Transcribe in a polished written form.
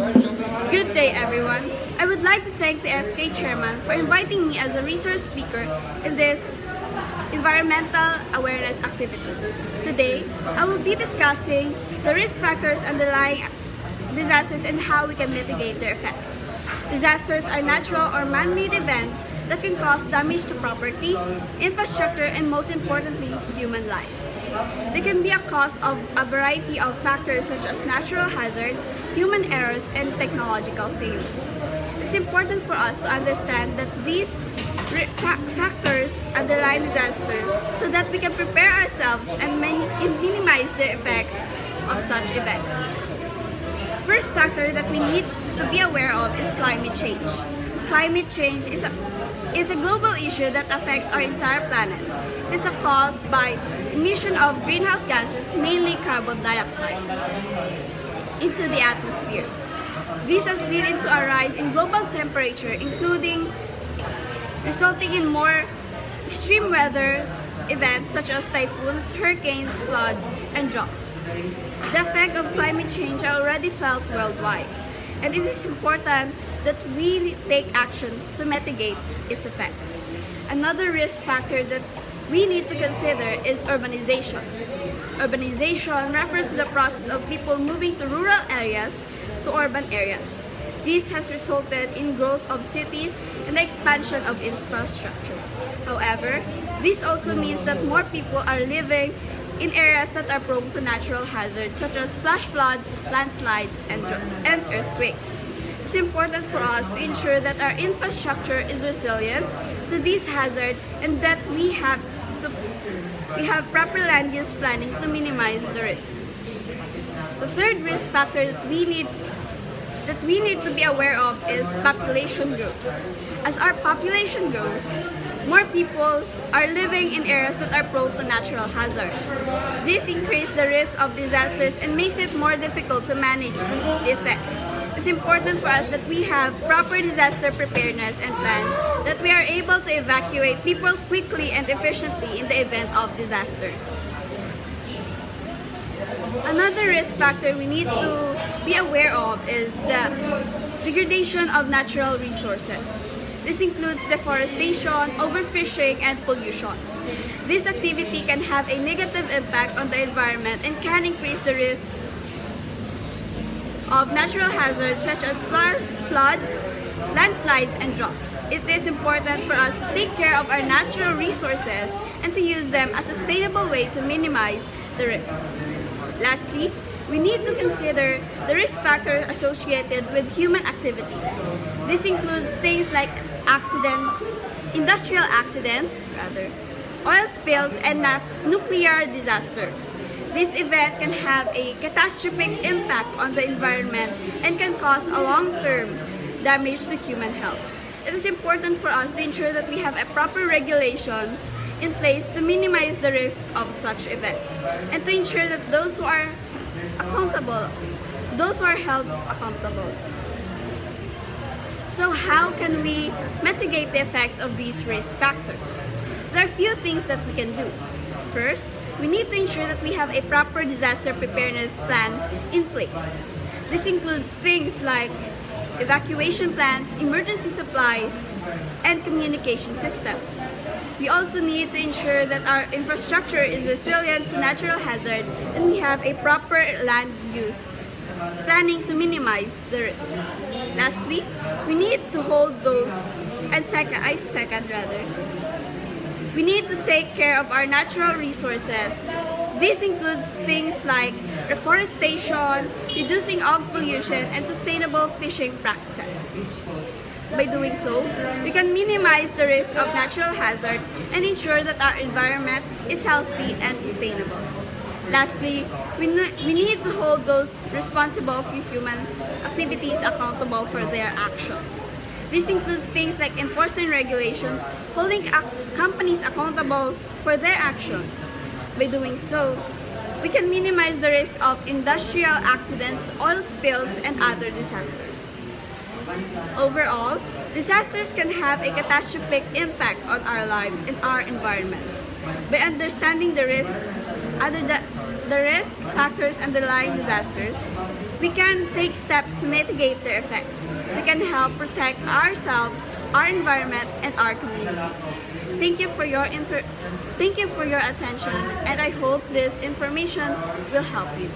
Good day, everyone. I would like to thank the SK Chairman for inviting me as a resource speaker in this environmental awareness activity. Today, I will be discussing the risk factors underlying disasters and how we can mitigate their effects. Disasters are natural or man-made events that can cause damage to property, infrastructure, and most importantly, human lives. They can be a cause of a variety of factors such as natural hazards, human errors, and technological failures. It's important for us to understand that these factors underlie disasters so that we can prepare ourselves and minimize the effects of such events. First factor that we need to be aware of is climate change. Climate change is a global issue that affects our entire planet. It is caused by emission of greenhouse gases, mainly carbon dioxide, into the atmosphere. This has led to a rise in global temperature, resulting in more extreme weather events such as typhoons, hurricanes, floods, and droughts. The effect of climate change are already felt worldwide, and it is important that we take actions to mitigate its effects. Another risk factor that we need to consider is urbanization. Urbanization refers to the process of people moving to rural areas to urban areas. This has resulted in growth of cities and the expansion of infrastructure. However, this also means that more people are living in areas that are prone to natural hazards such as flash floods, landslides, and earthquakes. It's important for us to ensure that our infrastructure is resilient to these hazards and that we have proper land use planning to minimize the risk. The third risk factor that we need to be aware of is population growth. As our population grows, more people are living in areas that are prone to natural hazard. This increases the risk of disasters and makes it more difficult to manage the effects. It's important for us that we have proper disaster preparedness and plans, that we are able to evacuate people quickly and efficiently in the event of disaster. Another risk factor we need to be aware of is the degradation of natural resources. This includes deforestation, overfishing, and pollution. This activity can have a negative impact on the environment and can increase the risk of natural hazards such as floods, landslides, and drought. It is important for us to take care of our natural resources and to use them as a sustainable way to minimize the risk. Lastly, we need to consider the risk factors associated with human activities. This includes things like industrial accidents, oil spills, and nuclear disaster. This event can have a catastrophic impact on the environment and can cause a long-term damage to human health. It is important for us to ensure that we have a proper regulations in place to minimize the risk of such events and to ensure that those who are held accountable. So how can we mitigate the effects of these risk factors? There are a few things that we can do. First, we need to ensure that we have a proper disaster preparedness plans in place. This includes things like evacuation plans, emergency supplies, and communication system. We also need to ensure that our infrastructure is resilient to natural hazard and we have a proper land use planning to minimize the risk. Lastly, we need to we need to take care of our natural resources. This includes things like reforestation, reducing of pollution, and sustainable fishing practices. By doing so, we can minimize the risk of natural hazard and ensure that our environment is healthy and sustainable. Lastly, we need to hold those responsible for human activities accountable for their actions. This includes things like enforcing regulations, holding companies accountable for their actions. By doing so, we can minimize the risk of industrial accidents, oil spills, and other disasters. Overall, disasters can have a catastrophic impact on our lives and our environment. By understanding the risk the risk factors underlying disasters, we can take steps to mitigate their effects. We can help protect ourselves, our environment, and our communities. Thank you for your attention, and I hope this information will help you.